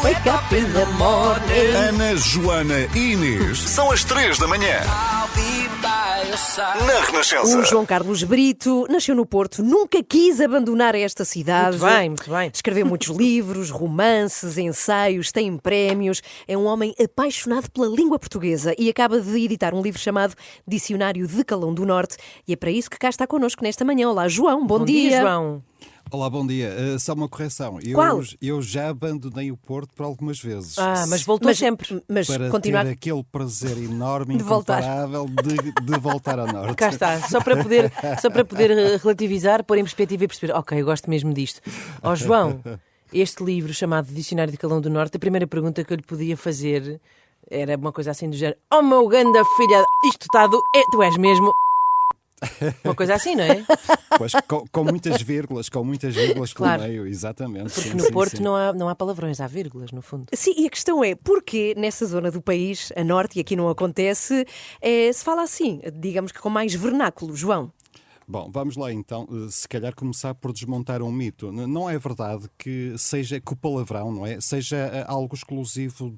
Wake up in the morning. Ana, Joana e Inês são as 3 da manhã. Na Renascença. O João Carlos Brito nasceu no Porto, nunca quis abandonar esta cidade. Muito bem, muito bem. Escreveu muitos livros, romances, ensaios, tem prémios. É um homem apaixonado pela língua portuguesa e acaba de editar um livro chamado Dicionário de Calão do Norte. E é para isso que cá está connosco nesta manhã. Olá, João, bom dia. João. Olá, bom dia. Só uma correção. Qual? Eu já abandonei o Porto por algumas vezes. Mas voltou sempre. Mas para continuar. ter aquele prazer enorme, De voltar. incomparável de voltar ao Norte. Cá está, só para poder relativizar, pôr em perspectiva e perceber, ok, eu gosto mesmo disto. Ó João, este livro chamado Dicionário de Calão do Norte, a primeira pergunta que eu lhe podia fazer era uma coisa assim do género: oh meu ganda filha, isto está tu és mesmo... Uma coisa assim, não é? Pois, com muitas vírgulas Claro. pelo meio, exatamente. Porque Sim, no sim, Porto sim. não há palavrões, há vírgulas, no fundo. Sim, e a questão é, porquê nessa zona do país, a norte, e aqui não acontece, se fala assim, digamos que com mais vernáculo, João? Bom, vamos lá então, se calhar começar por desmontar um mito. Não é verdade que o palavrão, não é? Seja algo exclusivo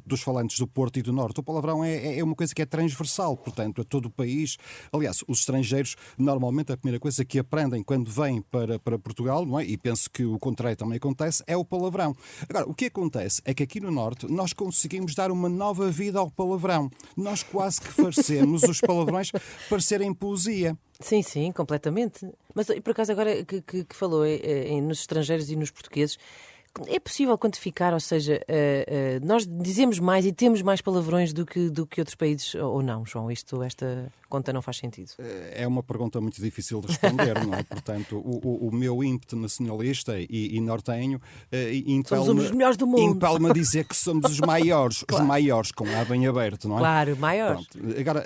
dos falantes do Porto e do Norte. O palavrão é uma coisa que é transversal, portanto, a todo o país. Aliás, os estrangeiros, normalmente, a primeira coisa que aprendem quando vêm para Portugal, não é? E penso que o contrário também acontece, é o palavrão. Agora, o que acontece é que aqui no Norte nós conseguimos dar uma nova vida ao palavrão. Nós quase que fazemos os palavrões parecerem poesia. Sim, sim, completamente. Mas por acaso agora que falou nos estrangeiros e nos portugueses, é possível quantificar, ou seja, nós dizemos mais e temos mais palavrões do que outros países, ou não, João? Esta conta não faz sentido. É uma pergunta muito difícil de responder, não é? Portanto, o meu ímpeto nacionalista e nortenho Somos os melhores do mundo. impele-me a dizer que somos os maiores, Claro. os maiores, com A bem aberto, não é? Claro, maiores. Pronto. Agora,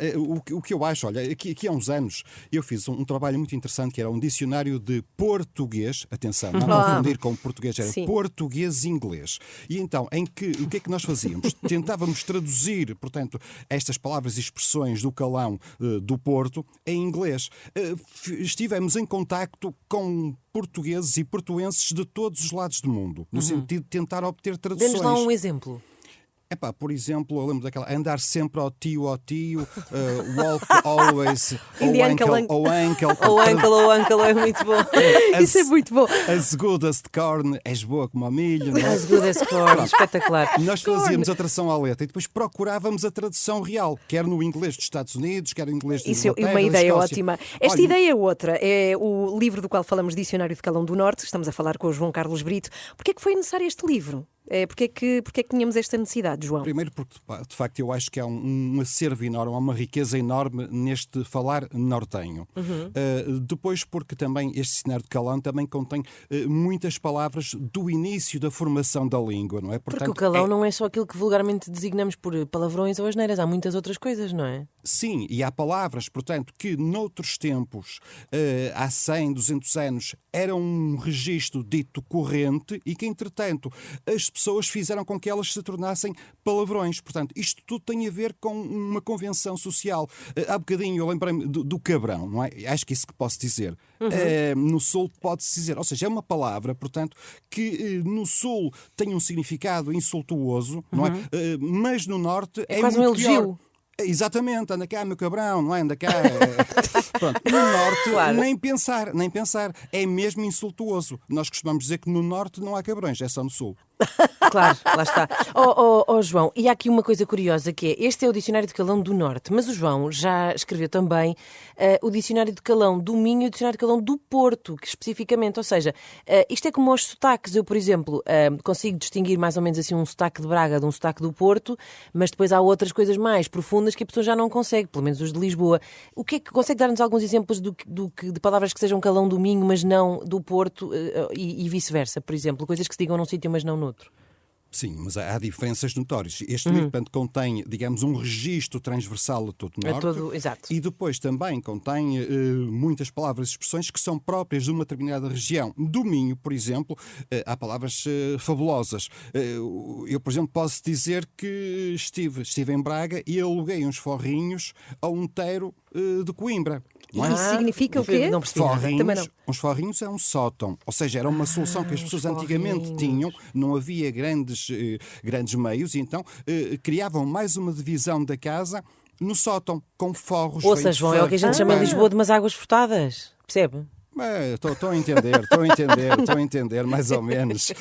o que eu acho, olha, aqui há uns anos eu fiz um trabalho muito interessante que era um dicionário de português, atenção, não confundir com português, era Sim. português e inglês. E então, o que é que nós fazíamos? Tentávamos traduzir, portanto, estas palavras e expressões do calão do Porto em inglês. Estivemos em contacto com portugueses e portuenses de todos os lados do mundo, no sentido de tentar obter traduções. Dê-nos lá um exemplo. Epá, por exemplo, eu lembro daquela andar sempre ao tio, walk always, In the uncle. Ou uncle, é muito bom. Isso é muito bom. As good as the corn, és boa como ao milho, não é? As good as corn, espetacular. Nós fazíamos a tradução à letra e depois procurávamos a tradução real, quer no inglês dos Estados Unidos, quer no inglês de Isso é Inglaterra, uma da ideia Escócia. ótima. Esta Olha, ideia é outra. É o livro do qual falamos, Dicionário de Calão do Norte. Estamos a falar com o João Carlos Brito. Porquê é que foi necessário este livro? Porquê é que tínhamos esta necessidade, João? primeiro porque, de facto, eu acho que há um acervo enorme, há uma riqueza enorme neste falar nortenho. Depois porque também este dicionário de calão também contém muitas palavras do início da formação da língua, não é? Porque o calão não é só aquilo que vulgarmente designamos por palavrões ou asneiras, há muitas outras coisas, não é? Sim, e há palavras, portanto, que noutros tempos, há 100, 200 anos, eram um registro dito corrente e que, entretanto, as pessoas fizeram com que elas se tornassem palavrões. Portanto, isto tudo tem a ver com uma convenção social. Há bocadinho eu lembrei-me do cabrão, não é? Acho que isso que posso dizer. No Sul pode-se dizer, ou seja, é uma palavra, portanto, que no Sul tem um significado insultuoso, não é? Mas no Norte é quase um muito elogio. pior. Exatamente, anda cá, meu cabrão, não é? Anda cá. Pronto. No Norte, Claro. nem pensar. É mesmo insultuoso. Nós costumamos dizer que no Norte não há cabrões, é só no Sul. Claro, lá está. João, e há aqui uma coisa curiosa que é, este é o Dicionário de Calão do Norte, mas o João já escreveu também o Dicionário de Calão do Minho e o Dicionário de Calão do Porto, que especificamente, ou seja, isto é como aos sotaques. Eu, por exemplo, consigo distinguir mais ou menos assim um sotaque de Braga de um sotaque do Porto, mas depois há outras coisas mais profundas que a pessoa já não consegue, pelo menos os de Lisboa. O que é que consegue dar-nos alguns exemplos de palavras que sejam calão do Minho, mas não do Porto e vice-versa, por exemplo, coisas que se digam num sítio, mas não no outro? Sim, mas há diferenças notórias. Este livro, portanto, contém, digamos, um registro transversal a todo o Norte. Exato. E depois também contém muitas palavras e expressões que são próprias de uma determinada região. Do Minho, por exemplo, há palavras fabulosas. Eu, por exemplo, posso dizer que estive em Braga e aluguei uns forrinhos a um teiro de Coimbra. Não é? Isso significa o quê? Não percebi nada. Também não. Uns forrinhos é um sótão. Ou seja, era uma solução que as pessoas antigamente forrinhos. tinham. Não havia grandes grandes meios, e então criavam mais uma divisão da casa no sótão, com forros. Ouça, João, é o que a gente chama em Lisboa de umas águas furtadas. Percebe? Estou a entender, mais ou menos.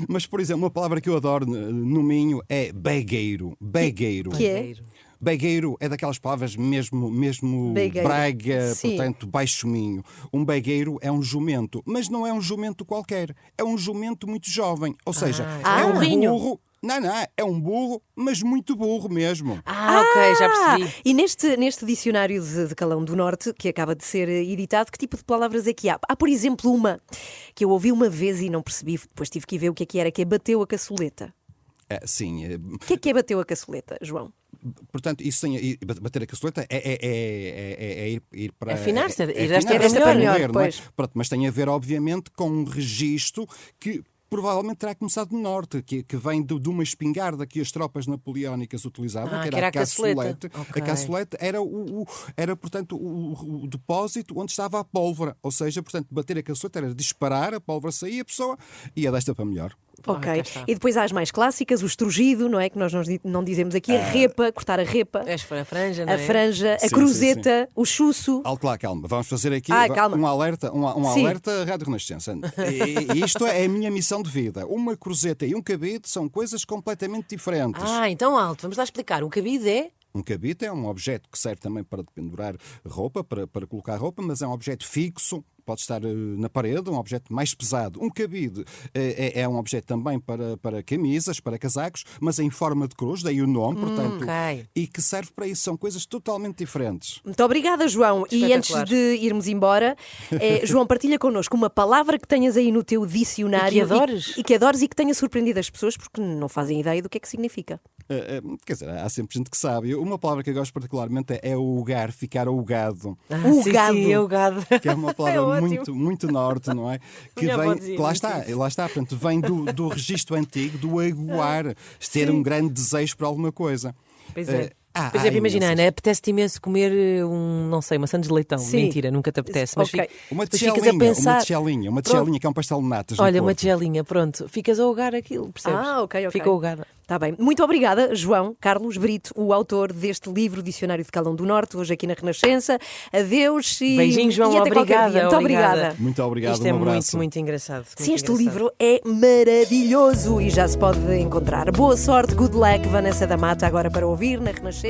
Mas, por exemplo, uma palavra que eu adoro no Minho é begueiro. Begueiro. Que é? Begueiro é daquelas palavras mesmo Begueiro. brega, Sim. portanto, baixo minho. Um begueiro é um jumento, mas não é um jumento qualquer, é um jumento muito jovem. Ou seja, é um burrinho. burro. Não, é um burro, mas muito burro mesmo. Ok, já percebi. E neste dicionário de Calão do Norte, que acaba de ser editado, que tipo de palavras é que há? Há, por exemplo, uma que eu ouvi uma vez e não percebi, depois tive que ir ver o que era, que é bateu a caçoleta. Sim, O que é bateu a caçoleta, João? portanto, isso tem bater a caçoleta é ir para. Afinar-se, ir esta esta para melhor, melhor, não é? pois. Pronto, mas tem a ver, obviamente, com um registro que provavelmente terá começado no norte, que vem de uma espingarda que as tropas napoleónicas utilizavam, que era a caçolete. Ok. A caçolete era, portanto, o depósito onde estava a pólvora. Ou seja, portanto, bater a caçolete era disparar, a pólvora saía, a pessoa ia desta para melhor. Ok. cá está. E depois há as mais clássicas, o estrugido, não é? Que nós não dizemos aqui, a repa, cortar a repa, A franja, não a é? franja, a Sim, cruzeta, o chuço. Alto lá, calma. Vamos fazer aqui Calma. um alerta, Sim. alerta Rádio Renascença. E isto é a minha missão de vida. Uma cruzeta e um cabide são coisas completamente diferentes. Então alto, vamos lá explicar. Um cabide é? Um cabide é um objeto que serve também para pendurar roupa, para colocar roupa, mas é um objeto fixo. Pode estar na parede, um objeto mais pesado. Um cabide é um objeto também para camisas, para casacos, mas em forma de cruz, daí o nome, portanto, ok. e que serve para isso. São coisas totalmente diferentes. Muito obrigada, João. E antes Espetacular. de irmos embora, João, partilha connosco uma palavra que tenhas aí no teu dicionário. E que adores. E que adores e que tenha surpreendido as pessoas porque não fazem ideia do que é que significa. Quer dizer, há sempre gente que sabe. Uma palavra que eu gosto particularmente é ugar, ficar ugado. O gado. Sim, o gado. Que é uma palavra ótimo. muito norte, não é? Que Minha avó vem, dizia que lá muito está, isso. lá está, portanto, vem do registro antigo, do aguar, ter um grande desejo por alguma coisa. Pois é. Há Imagina, imensas. Ana, apetece-te imenso comer não sei, maçã de leitão. Sim. Mentira, nunca te apetece. Mas Ok. Uma depois ficas a tigelinha, pensar. uma tigelinha que é um pastel de natas. no Olha, uma Porto. tigelinha, pronto. Ficas a ugar aquilo, percebes? Ok. Fica ugada. Está bem. Muito obrigada, João Carlos Brito, o autor deste livro Dicionário de Calão do Norte, hoje aqui na Renascença. Adeus e Beijinho, João. e até qualquer Obrigada. dia. Muito obrigada. Muito obrigado, Isto é um muito, abraço. muito engraçado. Sim, muito este engraçado. livro é maravilhoso e já se pode encontrar. Boa sorte, good luck, Vanessa da Mata, agora para ouvir na Renascença.